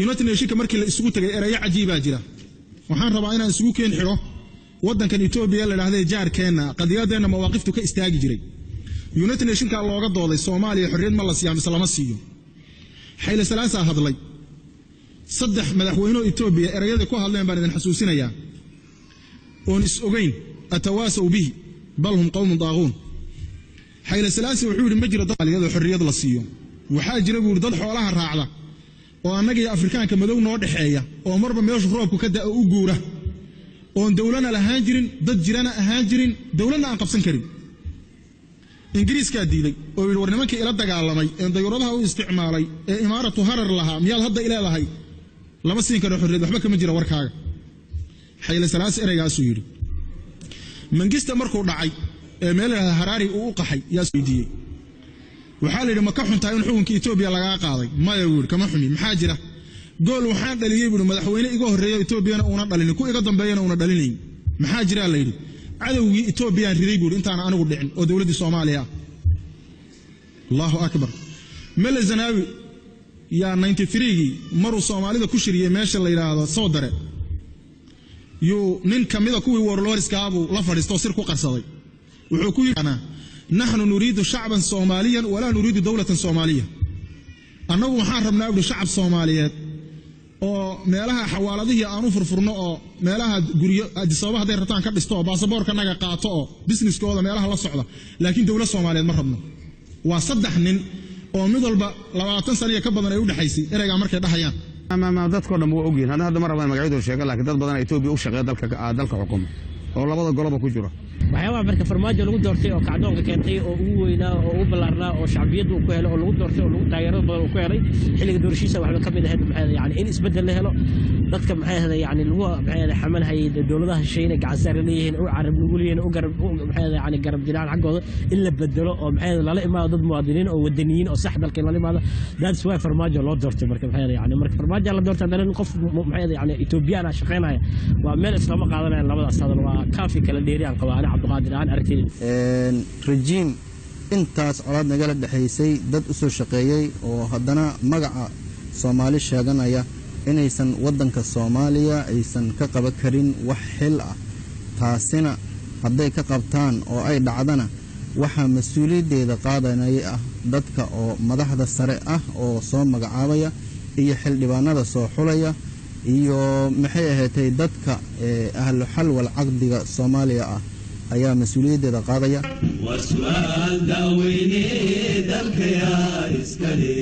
United Nations markii la isugu tagay erayo cajiib ah jira waxaan rabaa inaan isugu keen xiro wadankan Ethiopia la yiraahdo jaarkeena qadiyadeena mawaaqiftu ka istaagi jiray United Nations ka looga dooday Soomaaliya xorriyad ma la siiyay mise lama siiyo Hayle Salaasa hadlay saddex madaxweynaha Ethiopia erayada ku hadleen baan idin xasuusinayaa oon is ogeyn atawaasaw bihi bal hum qawm daaquun Hayle Salaasa wuxuu yiri ma jiro dad xorriyad la siiyo waxa jira buu dad xoolaha raacda oo annaga iyo Afrikaanka madow noo dhaxeeya oo marba meesha roobku ka daa u guura oo dawladna lahaan jirin dad jirana ahaan jirin dawladna aan qabsan karin Ingiriiska diiday oo yiri war nimanka ila dagaalamay ee dayuuradaha u isticmaalay ee imaaratu harar laha miyaad hadda ilaahay lama siin karo xorriyad waxba kama jira warkaaga Hayle Salaasa eraygaas uu yiri Mangista markuu dhacay ee meelaha Harari uu qaxay yaa isweydiiyay waxa la yiri ma ka xuntaa in xukunka Ethiopia laga qaaday maya wiir kama xumi maxaa jira gool waxaan dhaliyay buu madaxweyne iga horeeyay Ethiopia una dhalin ku iga dambeeyana una dhalinayn maxaa jira la yiri cadawgii Ethiopia riday buu intaan anigu dhicin oo dawladda Soomaaliya Allahu akbar Mele Zenawi ya 93 maru Soomaalida ku shiriyay meesha la yiraahdo Soodare yu nin kamida kuwii warlordska abu la fadhiisto sir ku qarsaday wuxuu ku yiri نحن نريد شعبا صوماليا ولا نريد دولة صومالية أنه waxaan rabnaa uu shacab Soomaaliyeed oo meelaha xawaaladihi aanu furfurno oo meelaha guriyo adisabaha haday rabtaan ka dhisto baasaboorka naga qaato oo businesskooda meelaha la socda laakiin dawlad Soomaaliyeed ma rabno waa saddex nin oo mid walba 20 sano ka badan ay u dhaxaysay erayga markay dhaxayaan ama dadka dhan waa ogyihiin hadda mar rabaan magacyadooda sheega laakiin dad badan Ethiopia u shaqeeya dalka xukumo oo labada goloba ku jira waxyaaba marka farmaajo lagu doortay oo kacdoonka keentay oo ugu weynaa oo u balaarnaa oo shacbiyadu ku helo oo lagu doortay oo lagu taageero badan ku helay xilliga doorashiisa waxa ka mid ahayd yani in isbedel la helo dadka maxay ahayd yani lagu xamal hay dawladaha shayna gacansaar leeyihiin oo carab lagu leeyahay oo garab maxay yani garab jiraan xaqooda in la bedelo oo maxay lala imaado dad muwaadiniin oo wadaniyiin oo sax dalka lala imaado that's why farmaajo loo doortay marka maxay yani marka farmaajo la doortay dalin qof maxay yani Ethiopian shaqeynaya waa meel islaama qaadanayaan labadaas hadal waa kaafi kala dheeriyaan qabaan Cabdiqaadir aan arkin regime intaas colaad nagala dhaxaysay dad u soo shaqeeyay oo haddana magaca Soomaali sheeganaya inaysan wadanka Soomaaliya aysan ka qaban karin wax xil ah taasina haday ka qabtaan oo ay dhacdana waxa mas'uuliyadeeda qaadanaya dadka oo madaxda sare ah oo soo magacaabaya iyo xildhibaanada soo xulaya iyo maxay ahaatay dadka ahlu xal wal aqdiga Soomaaliya ah ayaa mas'uuliyadeeda qaadaya wasu'aal daaweyne dalka yaa iskale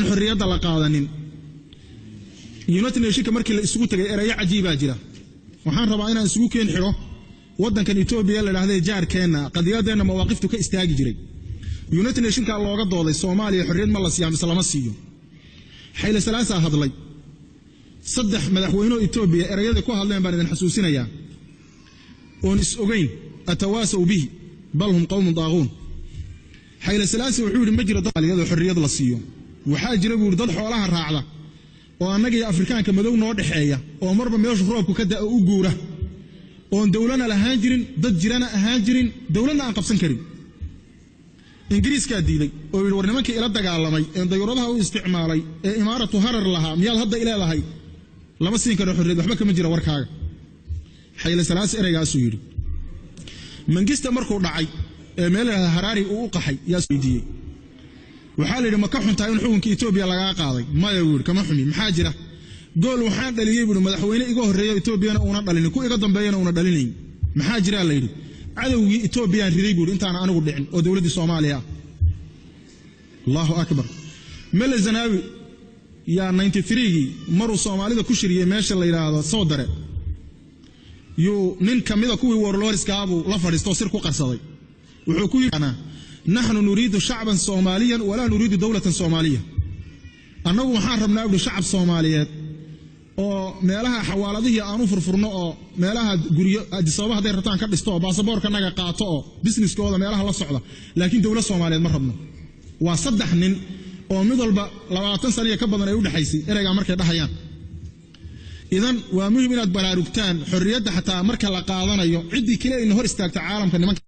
xorriyada la qaadanin United Nations markii la isugu tagay erayo cajiib ah jira waxaan rabaa inaan isugu keen xiro wadankan Ethiopia la yiraahdo jaarkeena qadiyadeena mawaaqiftu ka istaagi jiray United Nations ka looga dooday Soomaaliya xorriyad ma la siiyay mise lama siiyo Hayle Salaasa hadlay saddex madaxweynaha Ethiopia erayada ku hadleen baan idin xasuusinayaa oon is ogeyn atawaasaw bihi bal hum qawm daaquun Hayle Salaasa wuxuu yiri ma jiro dad xorriyad la siiyo waxa jira buu dad xoolaha raacda oo annaga iyo Afrikaanka madow noo dhaxeeya oo marba meesha roobku ka daa u guura oo dawladna lahaan jirin dad jirana ahaan jirin dawladna aan qabsan karin Ingiriiska diiday oo yiri war nimanka ila dagaalamay ee dayuuradaha u isticmaalay ee imaaratu harar laha miyaad hadda ilaahay lama siin karo xorriyad waxba kama jira warkaaga Hayle Salaasa eraygaas uu yiri Mangista markuu dhacay ee meelaha Harari uu qaxay yaa isweydiiyay waxa la yiri ma ka xuntaa in xukunka Ethiopia laga qaaday maya wiir kama xumi maxaa jira gool waxaan dhaliyay buu madaxweyne iga horeeyay Ethiopia una dhalin ku iga dambeeyana una dhalinayn maxaa jira la yiri cadawgii Ethiopia riday buu intaan anigu dhicin oo dawladda Soomaaliya Allahu akbar Mele Zenawi ya 93 maru Soomaalida ku shiriyay meesha la yiraahdo Soodare nin kamida kuwii warloriskaabu la fadhiisto sir ku qarsaday wuxuu ku yidhi nahnu nuriidu shacban soomaaliyan walaa nuriidu dawlatan soomaaliya annagu waxaan rabnaa ibnu shacab soomaaliyeed oo meelaha xawaaladihii aanu furfurno oo meelaha guryo adisababa hadday rabtaan ka dhisto oo baasaboorka naga qaato oo businesskooda meelaha la socda laakiin dawlad soomaaliyeed ma rabno waa 3 nin oo mid walba 20 sano ka badan ay u dhaxaysay erayga markay dhahayaan idan waa muhiim inaad baraarugtaan xorriyadda xataa marka la qaadanayo cidii kale in hor istaagta caalamka nimanka